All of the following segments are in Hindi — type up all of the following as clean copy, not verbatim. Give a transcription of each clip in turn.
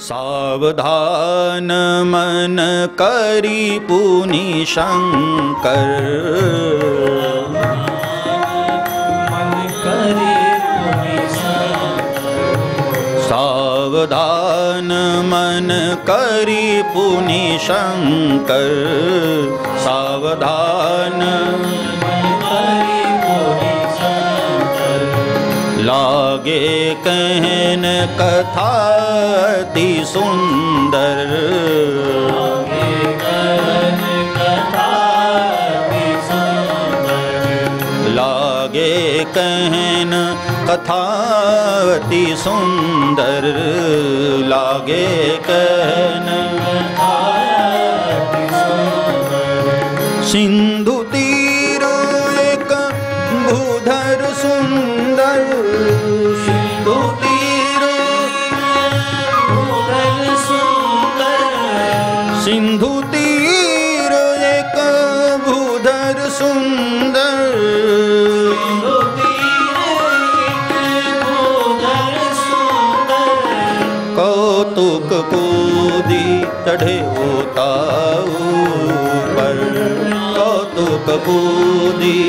सावधान मन करी पुनि शंकर, सावधान मन करी पुनि शंकर, सावधान मन करी पुनि शंकर, लागे कहन कथा अति सुंदर, लागे कहन कथा अति सुंदर, लागे कहन कथा अति सुंदर, लागे कहन कथा अति सुंदर, सिंधु तीर एक भूधर सुंदर, सिंधु तीर भूधर सुंदर, सिंधु तीर एक भूधर सुंदर, सिंधु कौतुक कूदी चढ़े उताऊ पर, कौतुक कूदी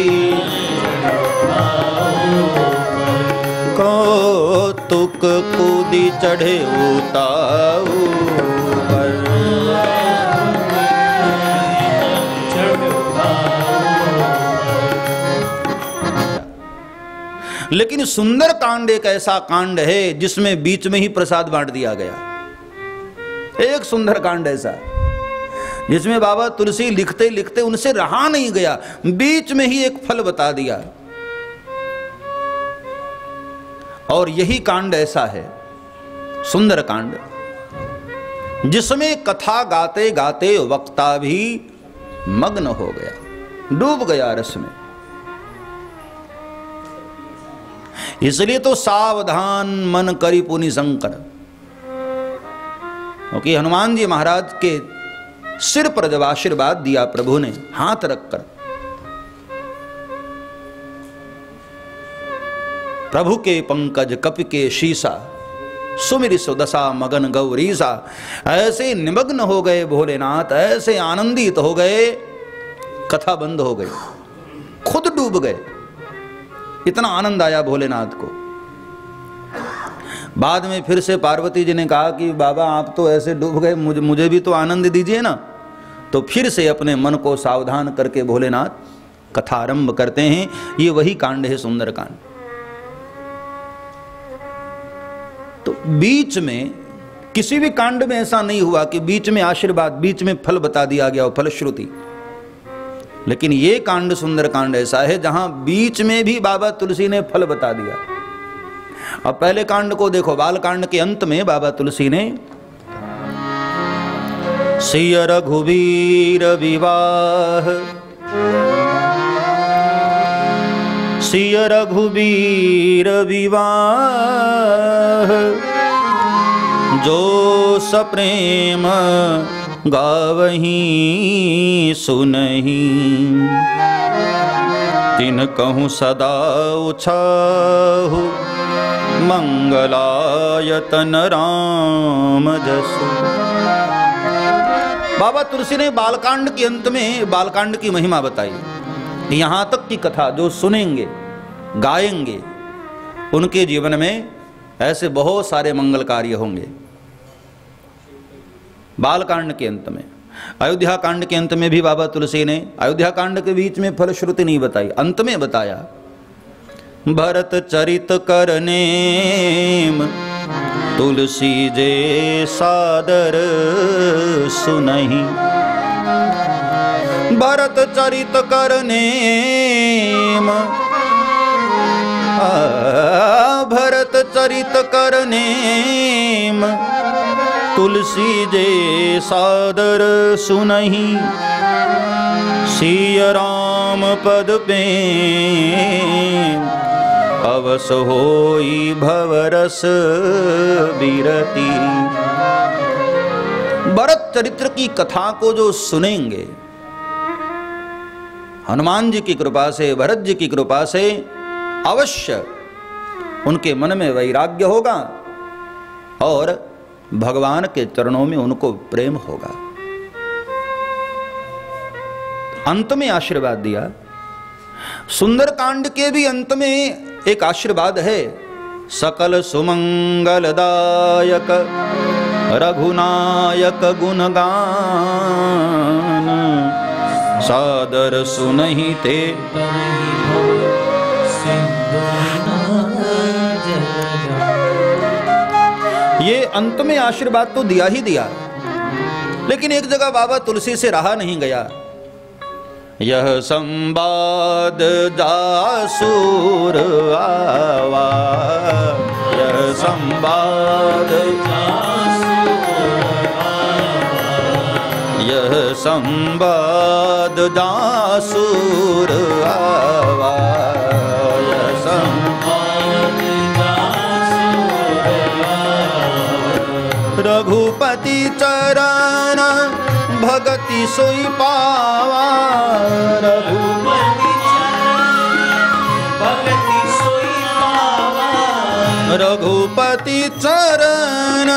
कौतुक कूदी चढ़े उताऊ पर, लेकिन सुंदर कांड एक ऐसा कांड है जिसमें बीच में ही प्रसाद बांट दिया गया। एक सुंदर कांड ऐसा जिसमें बाबा तुलसी लिखते लिखते उनसे रहा नहीं गया, बीच में ही एक फल बता दिया। और यही कांड ऐसा है, सुंदर कांड, जिसमें कथा गाते गाते वक्ता भी मग्न हो गया, डूब गया रस में। इसलिए तो सावधान मन करी पुनि शंकर, क्योंकि हनुमान जी महाराज के सिर पर जब आशीर्वाद दिया प्रभु ने हाथ रखकर, प्रभु के पंकज कपि के शीसा, सुमिरि सुदशा मगन गौरीसा, ऐसे निमग्न हो गए भोलेनाथ, ऐसे आनंदित हो गए, कथा बंद हो गई, खुद डूब गए। इतना आनंद आया भोलेनाथ को। बाद में फिर से पार्वती जी ने कहा कि बाबा आप तो ऐसे डूब गए, मुझे भी तो आनंद दीजिए ना। तो फिर से अपने मन को सावधान करके भोलेनाथ कथा आरंभ करते हैं। ये वही कांड है, सुंदर कांड। तो बीच में किसी भी कांड में ऐसा नहीं हुआ कि बीच में आशीर्वाद, बीच में फल बता दिया गया हो, फलश्रुति। लेकिन ये कांड सुंदर कांड ऐसा है जहां बीच में भी बाबा तुलसी ने फल बता दिया। अब पहले कांड को देखो, बाल कांड के अंत में बाबा तुलसी ने सिय रघुवीर विवाह, सिय रघुवीर विवाह, जो सप्रेम गावही सुनही, तिन कहूँ सदा उछाहु, मंगलायतन राम जसु। बाबा तुलसी ने बालकांड के अंत में बालकांड की महिमा बताई। यहां तक की कथा जो सुनेंगे, गाएंगे, उनके जीवन में ऐसे बहुत सारे मंगल कार्य होंगे। बालकांड के अंत में, अयोध्या कांड के अंत में भी बाबा तुलसी ने, अयोध्या कांड के बीच में फलश्रुति नहीं बताई, अंत में बताया। भरत चरित करनेम, तुलसी जे सादर सुनहि, भरत चरित करनेम, भरत चरित करनेम, तुलसी जे सादर सुनहि, सिय राम पद प्रेम, अवस होई भवरस बिरती। भरत चरित्र की कथा को जो सुनेंगे, हनुमान जी की कृपा से, भरत जी की कृपा से अवश्य उनके मन में वैराग्य होगा और भगवान के चरणों में उनको प्रेम होगा। अंत में आशीर्वाद दिया। सुंदरकांड के भी अंत में एक आशीर्वाद है, सकल सुमंगलदायक रघुनायक गुणगान, सादर सुनहि ते। ये अंत में आशीर्वाद तो दिया ही दिया, लेकिन एक जगह बाबा तुलसी से रहा नहीं गया। यह संवाद जासूर आवा, यह संवाद यह संवाद जासूर आवा, यह संवाद रघुपति चरण भगति सोई पावा, रघुपति भगति सोई पावा, रघुपति चरण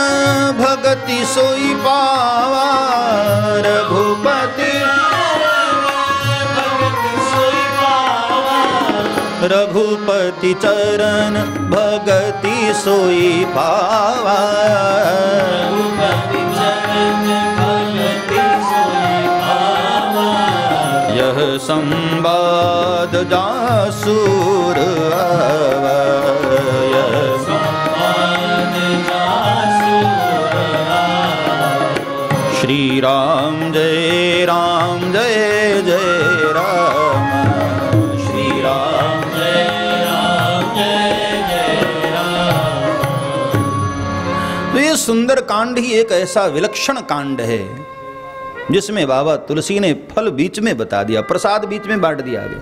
भगति सोई पावा, रघुपति भगति सोई पावा, रघुपति चरण भगति सोई पावा, रघुपति चरण भगति सोई पावा, यह संवाद जासूर आवा, यह संवाद जासूर आवा। श्री राम जय जय राम, श्री राम जय राम। तो ये सुंदर कांड ही एक ऐसा विलक्षण कांड है जिसमें बाबा तुलसी ने फल बीच में बता दिया, प्रसाद बीच में बांट दिया गया।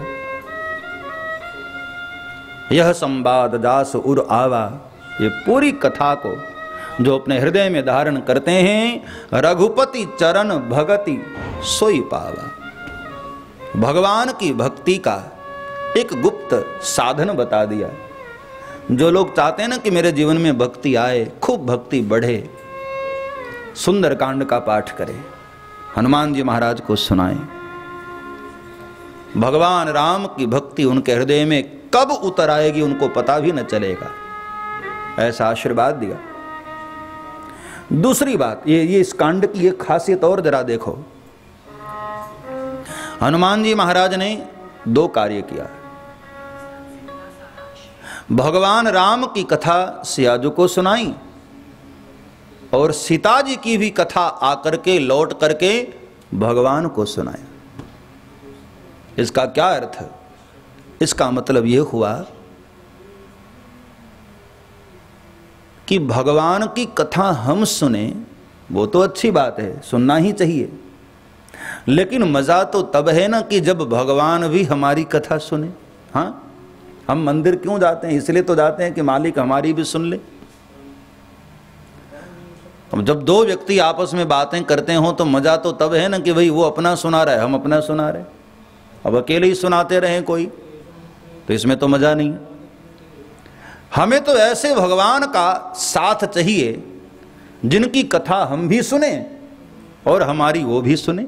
यह संवाद दास उर आवा, ये पूरी कथा को जो अपने हृदय में धारण करते हैं, रघुपति चरण भगति सोई पावा। भगवान की भक्ति का एक गुप्त साधन बता दिया। जो लोग चाहते हैं ना कि मेरे जीवन में भक्ति आए, खूब भक्ति बढ़े, सुंदरकांड का पाठ करें, हनुमान जी महाराज को सुनाएं। भगवान राम की भक्ति उनके हृदय में कब उतर आएगी उनको पता भी न चलेगा, ऐसा आशीर्वाद दिया। दूसरी बात, ये इस कांड की एक खासियत और जरा देखो। हनुमान जी महाराज ने दो कार्य किया। भगवान राम की कथा सियाजू को सुनाई और सीता जी की भी कथा आकर के लौट करके भगवान को सुनाया। इसका क्या अर्थ है? इसका मतलब यह हुआ कि भगवान की कथा हम सुने, वो तो अच्छी बात है, सुनना ही चाहिए, लेकिन मजा तो तब है ना कि जब भगवान भी हमारी कथा सुने। हाँ, हम मंदिर क्यों जाते हैं? इसलिए तो जाते हैं कि मालिक हमारी भी सुन ले। अब जब दो व्यक्ति आपस में बातें करते हो तो मजा तो तब है ना कि भाई वो अपना सुना रहा है, हम अपना सुना रहे। अब अकेले ही सुनाते रहें कोई, तो इसमें तो मजा नहीं। हमें तो ऐसे भगवान का साथ चाहिए जिनकी कथा हम भी सुने और हमारी वो भी सुने।